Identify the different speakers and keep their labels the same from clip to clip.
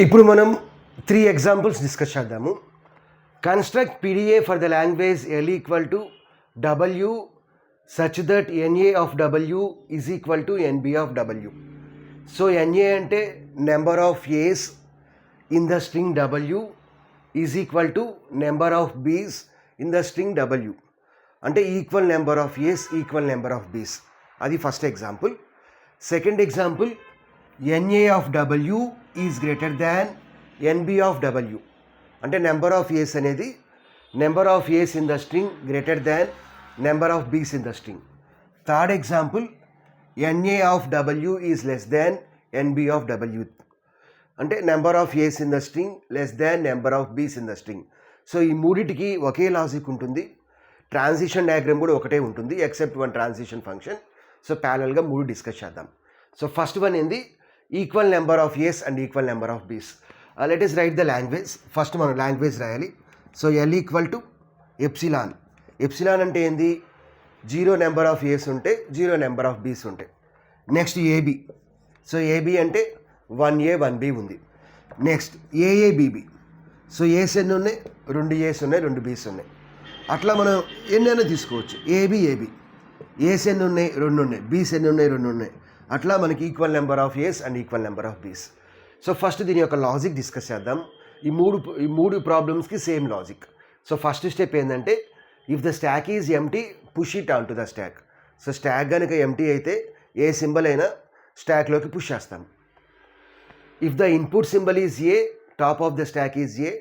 Speaker 1: ఇప్పుడు మనం 3 examples discuss చేద్దాము. Construct PDA for the language L equal to W such that NA of W is equal to NB of W. So NA అంటే number of A's in the string W is equal to number of B's in the string W. అంటే equal number of A's equal number of B's. అది first example. Second example, NA of W is greater than NB of W. అంటే number of A's అనేది number of A's in the string greater than number of B's in the string. Third example, NA of W is less than NB of W. అంటే number of A's in the string less than number of B's in the string. So ఈ మూడిటికి ఒకే logic ఉంటుంది. Transition diagram కూడా ఒకటే ఉంటుంది except one transition function. So ప్యారల్గా మూడు డిస్కస్ చేద్దాం. సో ఫస్ట్ వన్ ఏంది, equal number of A's and equal number of B's. Let is right the language. First మనం లాంగ్వేజ్ రాయాలి. So L equal to epsilon. Epsilon అంటే ఏంది, 0 number of A's ఉంటే 0 number of B's ఉంటాయి. Next AB. So AB అంటే 1A 1B ఉంది. Next AABB. So A's ఎన్ని ఉన్నాయి, 2 A's ఉన్నాయి, 2 B's ఉన్నాయి. అట్లా మనం ఎన్నైనా తీసుకోవచ్చు. AB A's ఎన్ని ఉన్నాయి, 2 ఉన్నాయి. B's ఎన్ని ఉన్నాయి, 2 ఉన్నాయి. అట్లా మనకి equal number of A's and equal number of B's. So first దీని యొక్క లాజిక్ డిస్కస్ చేద్దాం. ఈ మూడు ప్రాబ్లమ్స్కి same logic. So first step ఏంటంటే, if the stack is empty push it on to the stack. So stack కనుక empty అయితే ఏ సింబల్ అయినా స్టాక్లోకి పుష్ చేస్తాం. If the input symbol is A, top of the stack is A,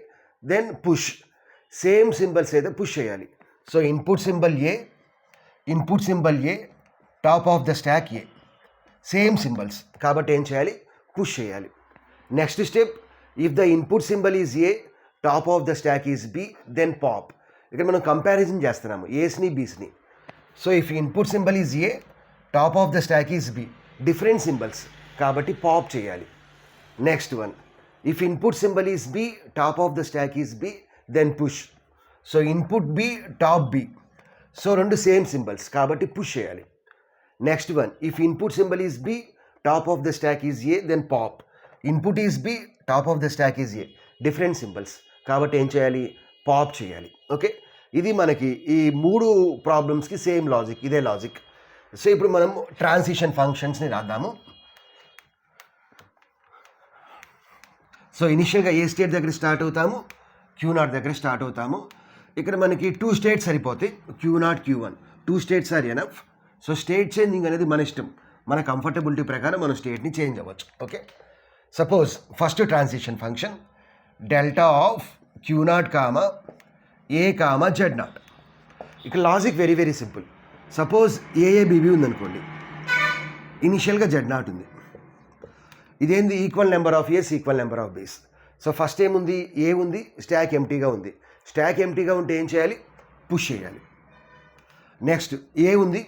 Speaker 1: then push. Same symbols అయితే push చేయాలి. So input symbol A, top of the stack A, same symbols కాబట్టి ఏం చేయాలి, పుష్ చేయాలి. Next step, if the input symbol is A, top of the stack is B, then pop. ఇక్కడ మనం comparison చేస్తున్నాము ఏస్ని బీస్ని. So if input symbol is A, top of the stack is B, different symbols కాబట్టి pop చేయాలి. Next one, if input symbol is B, top of the stack is B, then push. So input B, top B, so 2 same symbols కాబట్టి push చేయాలి. Next one, if input symbol is B, top of the stack is A, then pop. Input is B, top of the stack is A, different symbols కాబట్టి ఏం చేయాలి, pop చేయాలి. Okay, ఇది మనకి ఈ 3 ప్రాబ్లమ్స్కి same logic, ఇదే logic. So ఇప్పుడు మనం ట్రాన్సిషన్ ఫంక్షన్స్ని రాద్దాము. సో ఇనిషియల్గా ఏ స్టేట్ దగ్గర స్టార్ట్ అవుతాము, Q0 దగ్గర స్టార్ట్ అవుతాము. ఇక్కడ మనకి 2 స్టేట్స్ సరిపోతాయి, Q0 Q1. 2 states are enough. So state changing అనేది మన ఇష్టం, మన కంఫర్టబిలిటీ ప్రకారం మనం స్టేట్ని చేంజ్ అవ్వచ్చు. Okay, suppose first transition function delta of Q0 comma A comma Z0. ఇక్కడ logic very very simple. Suppose AABB ఉందనుకోండి, ఇనిషియల్గా Z0 ఉంది. ఇదేంది, equal number of A's equal number of B's. So first ఏముంది, ఏ ఉంది, stack ఎంటీగా ఉంది. Stack ఎంటీగా ఉంటే ఏం చేయాలి, పుష్ చేయాలి. నెక్స్ట్ ఏ ఉంది,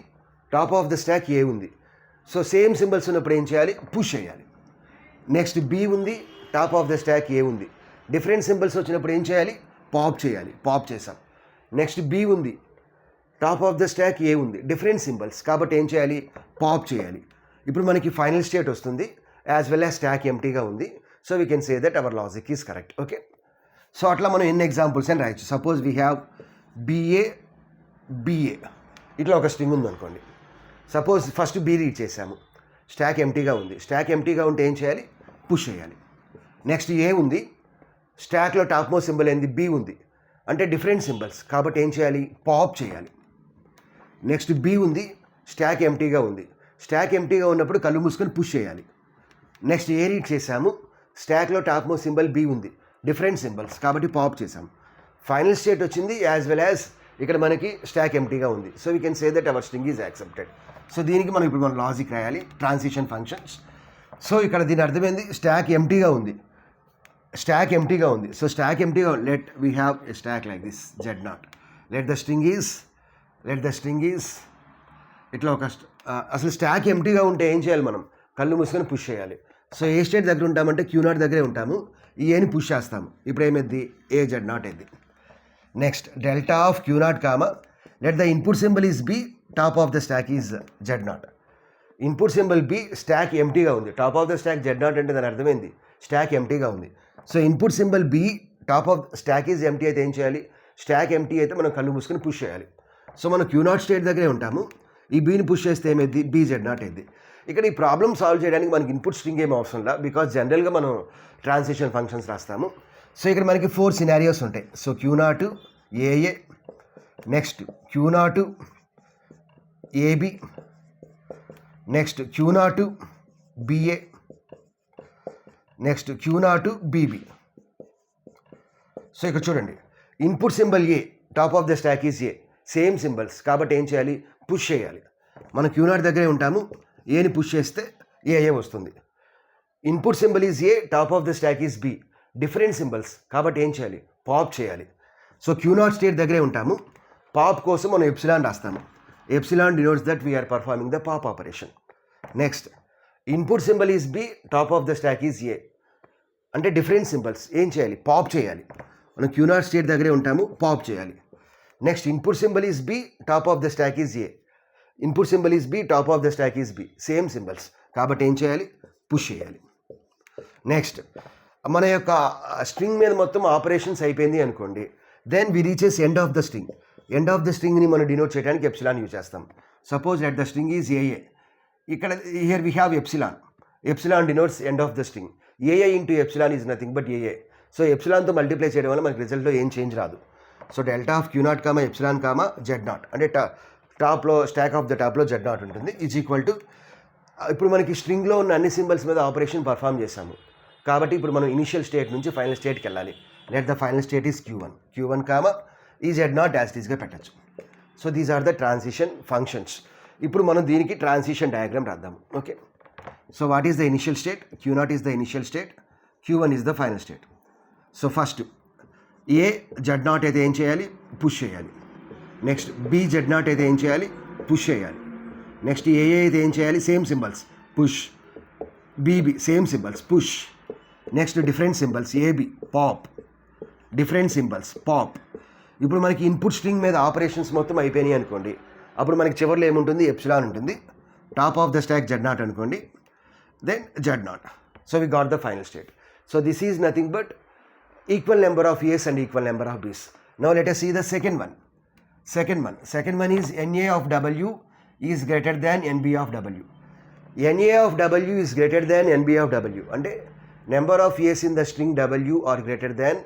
Speaker 1: టాప్ ఆఫ్ ద స్టాక్ ఏ ఉంది. సో సేమ్ సింబల్స్ ఉన్నప్పుడు ఏం చేయాలి, పుష్ చేయాలి. నెక్స్ట్ బి ఉంది, టాప్ ఆఫ్ ద స్టాక్ ఏ ఉంది. డిఫరెంట్ సింబల్స్ వచ్చినప్పుడు ఏం చేయాలి, పాప్ చేయాలి. పాప్ చేసాం. నెక్స్ట్ బి ఉంది, టాప్ ఆఫ్ ద స్టాక్ ఏ ఉంది, డిఫరెంట్ సింబల్స్ కాబట్టి ఏం చేయాలి, పాప్ చేయాలి. ఇప్పుడు మనకి ఫైనల్ స్టేట్ వస్తుంది, యాజ్ వెల్ యాజ్ స్టాక్ ఎంటీగా ఉంది. So we can say that hour logic is correct. Okay, so అట్లా మనం ఎన్ని ఎగ్జాంపుల్స్ అని రాయొచ్చు. సపోజ్ వీ హ్యావ్ BA ఇట్లా ఒక స్ట్రింగ్ ఉందనుకోండి. సపోజ్ ఫస్ట్ బి రీడ్ చేసాము, స్టాక్ ఎంటీగా ఉంది. స్టాక్ ఎంటీగా ఉంటే ఏం చేయాలి, పుష్ చేయాలి. నెక్స్ట్ ఏ ఉంది, స్టాక్లో టాప్ మోస్ట్ సింబల్ ఏంది, బి ఉంది, అంటే డిఫరెంట్ సింబల్స్ కాబట్టి ఏం చేయాలి, పాప్ చేయాలి. నెక్స్ట్ బి ఉంది, స్టాక్ ఎంటీగా ఉంది. స్టాక్ ఎంటీగా ఉన్నప్పుడు కళ్ళు మూసుకొని పుష్ చేయాలి. నెక్స్ట్ ఏ రీడ్ చేసాము, స్టాక్లో టాప్ మోస్ట్ సింబల్ బి ఉంది, డిఫరెంట్ సింబల్స్ కాబట్టి పాప్ చేసాం. ఫైనల్ స్టేట్ వచ్చింది, యాజ్ వెల్ యాజ్ ఇక్కడ మనకి స్టాక్ ఎంటీగా ఉంది. So we can say that hour string is accepted. So దీనికి మనం ఇప్పుడు మన లాజిక్ రాయాలి, ట్రాన్సిషన్ ఫంక్షన్స్. సో ఇక్కడ దీని అర్థమైంది, స్టాక్ ఎంటీగా ఉంది. సో స్టాక్ ఎంటీగా, let we have a stack like this Z0. Let the string is ఇట్లా ఒక అసలు స్టాక్ ఎంటీగా ఉంటే ఏం చేయాలి, మనం కళ్ళు మూసుకొని పుష్ చేయాలి. సో ఏ స్టేట్ దగ్గర ఉంటామంటే Q0 దగ్గరే ఉంటాము. ఈ ఏని పుష్ చేస్తాము. ఇప్పుడు ఏమైంది, Z0 అయింది. Next delta of Q0 comma let the input symbol is B, top of the stack is Z0. Input symbol B, stack ఎంటీగా ఉంది. Top of the stack Z0 అంటే దాని అర్థమైంది స్టాక్ ఎంటీగా ఉంది. So input symbol B, top of stack is empty అయితే ఏం చేయాలి, స్టాక్ ఎంటీ అయితే మనం కళ్ళు మూసుకొని పుష్ చేయాలి. సో మనం Q0 స్టేట్ దగ్గరే ఉంటాము. ఈ బీని పుష్ చేస్తే ఏమైంది, BZ0 అయింది. ఇక్కడ ఈ ప్రాబ్లమ్ సాల్వ్ చేయడానికి మనకి ఇన్పుట్ స్ట్రింగ్ ఏం అవసరం లేదు, బికాజ్ జనరల్గా మనం ట్రాన్సిషన్ ఫంక్షన్స్ రాస్తాము. సో ఇక్కడ మనకి 4 సినారియోస్ ఉంటాయి. So Q0 AA, next Q0 AB, next Q0 BA, next Q0 BB. So ఇక్కడ చూడండి, input symbol A, top of the stack is A, same symbols కాబట్టి ఏం చేయాలి, పుష్ చేయాలి. మనం Q0 దగ్గరే ఉంటాము, ఏని పుష్ చేస్తే ఏ వస్తుంది. Input symbol is A, top of the stack is B, different symbols కాబట్టి ఏం చేయాలి, పాప్ చేయాలి. సో Q0 స్టేట్ దగ్గరే ఉంటాము, పాప్ కోసం మనం ఎప్సిలాన్ రాస్తాము. Epsilon denotes that we are performing the pop operation. Next input symbol is B, top of the stack is A, అంటే డిఫరెంట్ సింబల్స్ ఏం చేయాలి, పాప్ చేయాలి. మనం Q0 స్టేట్ దగ్గరే ఉంటాము, పాప్ చేయాలి. Next input symbol is B, top of the stack is A, input symbol is B, top of the stack is B, same symbols కాబట్టి ఏం చేయాలి, పుష్ చేయాలి. నెక్స్ట్ మన యొక్క స్ట్రింగ్ మీద మొత్తం ఆపరేషన్స్ అయిపోయింది అనుకోండి, then we reaches end of the string. End of the స్ట్రింగ్ని మనం డినోట్ చేయడానికి ఎప్సిలాన్ యూజ్ చేస్తాం. Suppose let the string is A A, ఇక్కడ here we have epsilon. Epsilon denotes end of the string. A A into epsilon is nothing but A A. So ఎప్సిలాన్తో multiply చేయడం వల్ల మనకి రిజల్ట్లో ఏం చేంజ్ రాదు. So delta of Q0 comma epsilon comma Z0 అంటే టాప్లో స్టాక్ ఆఫ్ ద టాప్లో Z0 ఉంటుంది, ఈజ్ ఈక్వల్ టు, ఇప్పుడు మనకి స్ట్రింగ్లో ఉన్న అన్ని సింబల్స్ మీద ఆపరేషన్ పర్ఫామ్ చేశాము కాబట్టి ఇప్పుడు మనం ఇనిషియల్ స్టేట్ నుంచి ఫైనల్ స్టేట్కి వెళ్ళాలి. Let the final state is Q1 comma ఈ Z0 యాజ్ ఈజ్గా పెట్టచ్చు. So these are the transition functions. ఇప్పుడు మనం దీనికి ట్రాన్సిషన్ డయాగ్రామ్ రాద్దాము. Okay, so what is the initial state, Q0 is the initial state, Q1 is the final state. So first A Z0 అయితే ఏం చేయాలి, push చేయాలి. నెక్స్ట్ BZ0 అయితే ఏం చేయాలి, పుష్ చేయాలి. నెక్స్ట్ ఏఏ అయితే ఏం చేయాలి, same symbols push, BB same symbols push. Next different symbols AB pop, different symbols pop. ఇప్పుడు మనకి ఇన్పుట్ స్ట్రింగ్ మీద ఆపరేషన్స్ మొత్తం అయిపోయినాయి అనుకోండి, అప్పుడు మనకి చివరిలో ఏముంటుంది, ఎప్సిలాన్ ఉంటుంది. Top of the stack Z0 అనుకోండి, then Z0. So we got the final state. So this is nothing but equal number of A's and equal number of B's. Now let us see the second one. Second one is NA of W is greater than NB of W. NA of W is greater than NB of W. And number of A's in the string W are greater than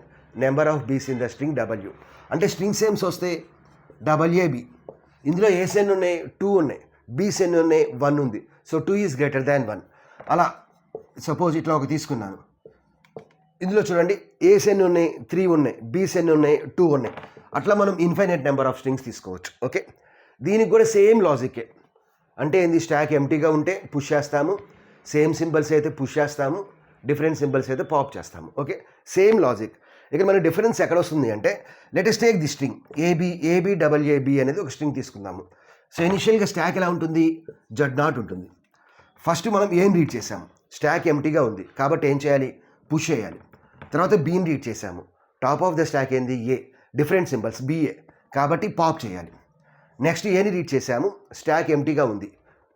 Speaker 1: number of B's in the string W. And strings same వస్తే WAB. ఇందులో A's ఎన్ని ఉన్నాయి, 2 ఉన్నాయి, B's ఎన్ని ఉన్నాయి, 1 ఉంది. So 2 is greater than 1. అలా suppose ఇట్లా ఒక తీసుకున్నాను. ఇందులో చూడండి A's ఎన్ని ఉన్నాయి, 3 ఉన్నాయి, B's ఎన్ని ఉన్నాయి, 2 ఉన్నాయి. అట్లా మనం ఇన్ఫైనైట్ నెంబర్ ఆఫ్ స్ట్రింగ్స్ తీసుకోవచ్చు. ఓకే, దీనికి కూడా సేమ్ లాజికే. అంటే ఏంది, స్టాక్ ఎంటీగా ఉంటే పుష్ చేస్తాము, సేమ్ సింబల్స్ అయితే పుష్ చేస్తాము, డిఫరెంట్ సింబల్స్ అయితే పాప్ చేస్తాము. Okay, same logic. ఇక్కడ మన డిఫరెన్స్ ఎక్కడ వస్తుంది అంటే, let us take the string ABAB అనేది ఒక స్ట్రింగ్ తీసుకుందాము. సో ఇనిషియల్గా స్టాక్ ఎలా ఉంటుంది, Z0 ఉంటుంది. ఫస్ట్ మనం ఏం రీడ్ చేసాము, స్టాక్ ఎంటీగా ఉంది కాబట్టి ఏం చేయాలి, పుష్ చేయాలి. తర్వాత బీని రీడ్ చేసాము, టాప్ ఆఫ్ ద స్టాక్ ఏంది ఏ, డిఫరెంట్ సింబల్స్ BA కాబట్టి పాప్ చేయాలి. నెక్స్ట్ ఏని రీడ్ చేసాము, స్టాక్ ఎంటీగా ఉంది,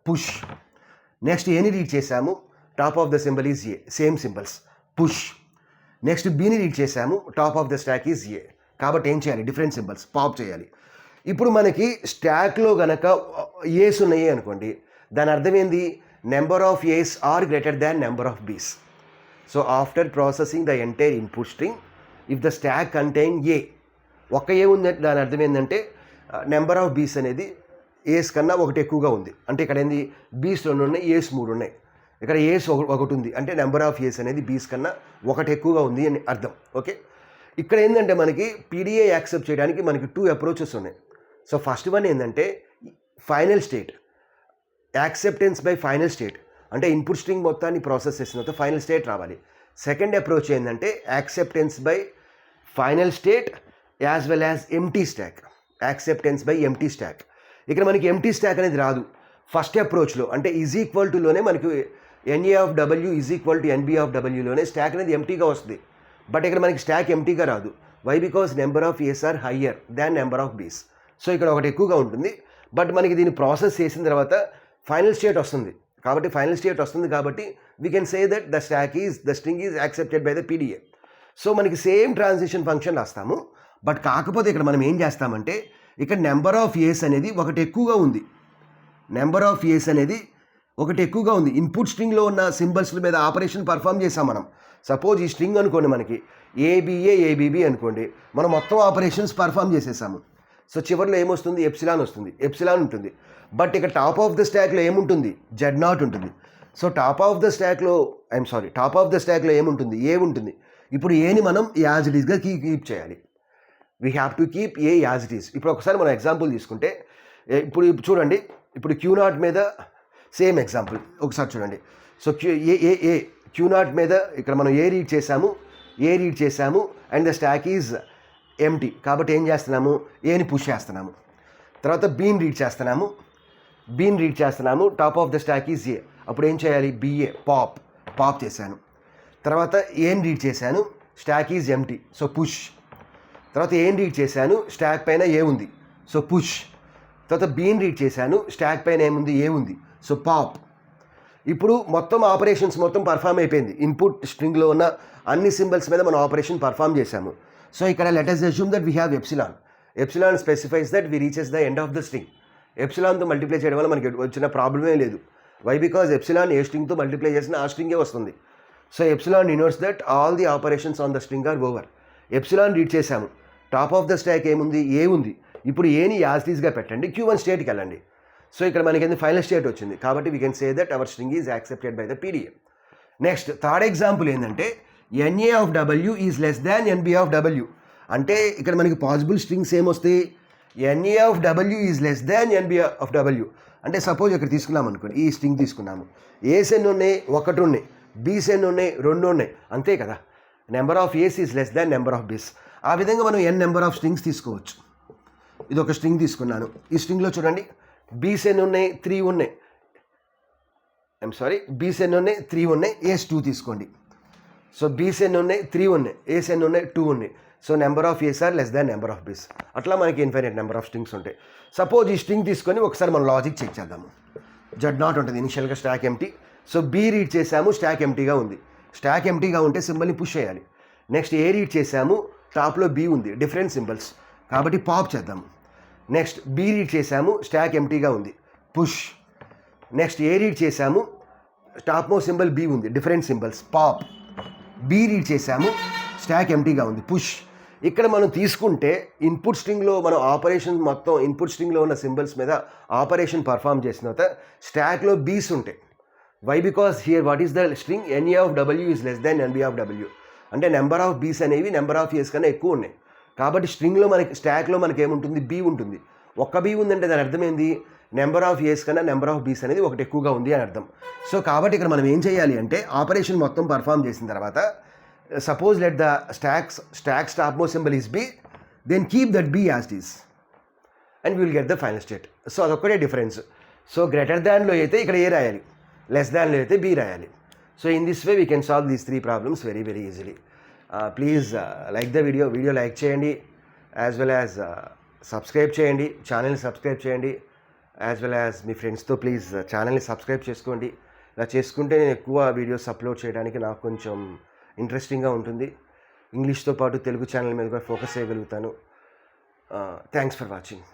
Speaker 1: పుష్. నెక్స్ట్ ఏని రీడ్ చేసాము, top of the symbol is A, same symbols push. Next బీని రీడ్ చేసాము, top of the stack is A కాబట్టి ఏం చేయాలి, డిఫరెంట్ సింబల్స్ పాప్ చేయాలి. ఇప్పుడు మనకి స్టాక్లో గనక ఏస్ ఉన్నాయి అనుకోండి, దాని అర్థం ఏంది, number of A's are greater than number of B's. So after processing the entire input string, if the stack contain A, ఒక్క ఏ ఉందంటే దాని అర్థం ఏంటంటే నెంబర్ ఆఫ్ బీస్ అనేది ఏస్ కన్నా ఒకటి ఎక్కువగా ఉంది. అంటే ఇక్కడ ఏంది, బీస్ 2 ఉన్నాయి, ఏస్ 3 ఉన్నాయి. ఇక్కడ ఏస్ ఒకటి ఉంది అంటే నెంబర్ ఆఫ్ ఏస్ అనేది బీస్ కన్నా ఒకటి ఎక్కువగా ఉంది అని అర్థం. ఓకే, ఇక్కడ ఏంటంటే మనకి పీడిఏ యాక్సెప్ట్ చేయడానికి మనకి 2 అప్రోచెస్ ఉన్నాయి. సో ఫస్ట్ వన్ ఏంటంటే final state, acceptance by final state, అంటే ఇన్పుట్ స్ట్రింగ్ మొత్తాన్ని ప్రాసెస్ చేసిన తర్వాత ఫైనల్ స్టేట్ రావాలి. సెకండ్ అప్రోచ్ ఏంటంటే acceptance by final state as well as empty stock, acceptance by empty stock. ఇక్కడ మనకి ఎంటీ స్టాక్ అనేది రాదు ఫస్ట్ అప్రోచ్లో, అంటే ఈజ్ ఈక్వల్ టులోనే మనకి NA of W is equal to NB of Wలోనే స్టాక్ అనేది ఎంటీగా వస్తుంది. బట్ ఇక్కడ మనకి స్టాక్ ఎంటీగా రాదు. Why, because number of A's are higher than number of B's. So ఇక్కడ ఒకటి ఎక్కువగా ఉంటుంది. బట్ మనకి దీన్ని ప్రాసెస్ చేసిన తర్వాత ఫైనల్ స్టేట్ వస్తుంది కాబట్టి we can say that the string is accepted by the PDA. So మనకి సేమ్ ట్రాన్సిషన్ ఫంక్షన్ రాస్తాము. బట్ కాకపోతే ఇక్కడ మనం ఏం చేస్తామంటే ఇక్కడ నెంబర్ ఆఫ్ ఏస్ అనేది ఒకటి ఎక్కువగా ఉంది. నెంబర్ ఆఫ్ ఏస్ అనేది ఒకటి ఎక్కువగా ఉంది. ఇన్పుట్ స్ట్రింగ్లో ఉన్న సింబల్స్ల మీద ఆపరేషన్ పర్ఫామ్ చేసాం మనం. సపోజ్ ఈ స్ట్రింగ్ అనుకోండి, మనకి ఏబిఏ ఏబిబి అనుకోండి, మనం మొత్తం ఆపరేషన్స్ పర్ఫామ్ చేసేసాము. సో చివరిలో ఏమొస్తుంది? ఎప్సిలాన్ వస్తుంది, ఎప్సిలాన్ ఉంటుంది. బట్ ఇక్కడ టాప్ ఆఫ్ ద స్టాక్లో ఏముంటుంది? Z0 ఉంటుంది. సో టాప్ ఆఫ్ ద స్టాక్లో ఏముంటుంది? ఏ ఉంటుంది. ఇప్పుడు ఏని మనం యాజ్ ఇట్ ఈస్గా కీప్ చేయాలి. We have to keep a as it is. ఇప్పుడు ఒకసారి మనం ఎగ్జాంపుల్ తీసుకుంటే ఇప్పుడు చూడండి, ఇప్పుడు Q0 మీద సేమ్ ఎగ్జాంపుల్ ఒకసారి చూడండి. సో Q0 మీద ఇక్కడ మనం ఏ రీడ్ చేసాము and the stack is empty. కాబట్టి ఏం చేస్తున్నాము? ఏని పుష్ చేస్తున్నాము. తర్వాత బీన్ రీడ్ చేస్తున్నాము. Top of the stack is ఏ. అప్పుడు ఏం చేయాలి? బిఏ పాప్ చేశాను. తర్వాత ఏం రీడ్ చేశాను? Stock is empty, so push. తర్వాత ఏం రీడ్ చేశాను? స్టాక్ పైన ఏ ఉంది, సో పుష్. తర్వాత బీన్ రీడ్ చేశాను, స్టాక్ పైన ఏముంది? ఏ ఉంది, సో పాప్. ఇప్పుడు మొత్తం ఆపరేషన్స్ మొత్తం పర్ఫామ్ అయిపోయింది. ఇన్పుట్ స్ట్రింగ్లో ఉన్న అన్ని సింబల్స్ మీద మనం ఆపరేషన్ పర్ఫామ్ చేశాము. సో ఇక్కడ let us assume that we have epsilon. Epsilon specifies that we reaches the end of the string. ఎప్సిలాన్తో మల్టిప్లై చేయడం వల్ల మనకి వచ్చిన ప్రాబ్లమే లేదు. వై? బికాజ్ ఎప్సిలాన్ ఏ స్ట్రింగ్తో మల్టిప్లై చేసిన ఆ స్ట్రింగే వస్తుంది. So epsilon denotes that all the operations on the string are over. Epsilon read చేశాము, టాప్ ఆఫ్ ద స్టాక్ ఏముంది? ఏ ఉంది. ఇప్పుడు ఏని యాజ్ టీజ్గా పెట్టండి, Q1 స్టేట్కి వెళ్ళండి. సో ఇక్కడ మనకి ఫైనల్ స్టేట్ వచ్చింది. కాబట్టి we can say that hour string is accepted by the PDA. Next third example ఏంటంటే NA of W is less than NB of W. అంటే ఇక్కడ మనకి పాసిబుల్ స్ట్రింగ్స్ ఏమొస్తాయి? NA of W is less than NB of W. అంటే suppose ఇక్కడ తీసుకున్నాం అనుకోండి, ఈ స్ట్రింగ్ తీసుకున్నాము. ఏస్ ఎన్ని ఉన్నాయి? 1 ఉన్నాయి. బీస్ ఎన్ని ఉన్నాయి? 2 ఉన్నాయి. అంతే కదా. Number of A's is less than number of B's. ఆ విధంగా మనం n నెంబర్ ఆఫ్ స్ట్రింగ్స్ తీసుకోవచ్చు. ఇది ఒక స్ట్రింగ్ తీసుకున్నాను. ఈ స్ట్రింగ్లో చూడండి, బీస్ ఎన్ని ఉన్నాయి? 3 ఉన్నాయి. బీస్ ఎన్ని ఉన్నాయి? 3 ఉన్నాయి. ఏస్ 2 తీసుకోండి. సో బీస్ ఎన్ని ఉన్నాయి? 3 ఉన్నాయి. ఏస్ ఎన్ని ఉన్నాయి? 2 ఉన్నాయి. So number of A's are less than number of B's. అట్లా మనకి ఇన్ఫైనైట్ నెంబర్ ఆఫ్ స్ట్రింగ్స్ ఉంటాయి. సపోజ్ ఈ స్ట్రింగ్ తీసుకొని ఒకసారి మనం లాజిక్ చెక్ చేద్దాము. Z0 ఉంటుంది ఇనిషియల్గా, stack empty. So B read చేసాము, స్టాక్ ఎంటీగా ఉంది. స్టాక్ ఎంటీగా ఉంటే సింబల్ని పుష్ చేయాలి. నెక్స్ట్ ఏ రీడ్ చేసాము, టాప్లో బీ ఉంది, డిఫరెంట్ సింబల్స్ కాబట్టి పాప్ చేద్దాము. నెక్స్ట్ బీ రీడ్ చేసాము, స్టాక్ ఎంటీగా ఉంది, పుష్. నెక్స్ట్ ఏ రీడ్ చేసాము, టాప్ మో సింబల్ బీ ఉంది, different symbols, pop. B read చేసాము, స్టాక్ ఎంటీగా ఉంది, పుష్. ఇక్కడ మనం తీసుకుంటే ఇన్పుట్ స్ట్రింగ్లో మనం ఆపరేషన్ మొత్తం ఇన్పుట్ స్ట్రింగ్లో ఉన్న సింబల్స్ మీద ఆపరేషన్ పర్ఫామ్ చేసిన తర్వాత స్టాక్లో బీస్ ఉంటాయి. Why? Because here what is the string? NA of W is less than NB of W. అంటే నెంబర్ ఆఫ్ బీస్ అనేవి నెంబర్ ఆఫ్ ఏస్ కన్నా ఎక్కువ ఉన్నాయి. కాబట్టి స్ట్రింగ్లో మనకి స్టాక్లో మనకి ఏముంటుంది? బీ ఉంటుంది. ఒక్క బీ ఉందంటే దాని అర్థం ఏంది? నెంబర్ ఆఫ్ ఏస్ కన్నా నెంబర్ ఆఫ్ బీస్ అనేది ఒకటి ఎక్కువగా ఉంది అని అర్థం. సో కాబట్టి ఇక్కడ మనం ఏం చేయాలి అంటే ఆపరేషన్ మొత్తం పర్ఫామ్ చేసిన తర్వాత suppose let the stack top most symbol is B, then keep that B as it is and will get the final state. So అదొక్కటే డిఫరెన్స్. సో గ్రేటర్ దాన్లో అయితే ఇక్కడ ఏ రాయాలి, లెస్ దాన్లో అయితే బీ రాయాలి. So in this way we can solve these 3 problems very very easily. Please like the video like చేయండి, as well as subscribe చేయండి, ఛానల్ని సబ్స్క్రైబ్ చేయండి, యాజ్ వెల్ యాజ్ మీ ఫ్రెండ్స్తో ప్లీజ్ ఛానల్ని సబ్స్క్రైబ్ చేసుకోండి. ఇలా చేసుకుంటే నేను ఎక్కువ వీడియోస్ అప్లోడ్ చేయడానికి నాకు కొంచెం ఇంట్రెస్టింగ్గా ఉంటుంది. ఇంగ్లీష్తో పాటు తెలుగు ఛానల్ మీద కూడా ఫోకస్ చేయగలుగుతాను. Thanks for watching.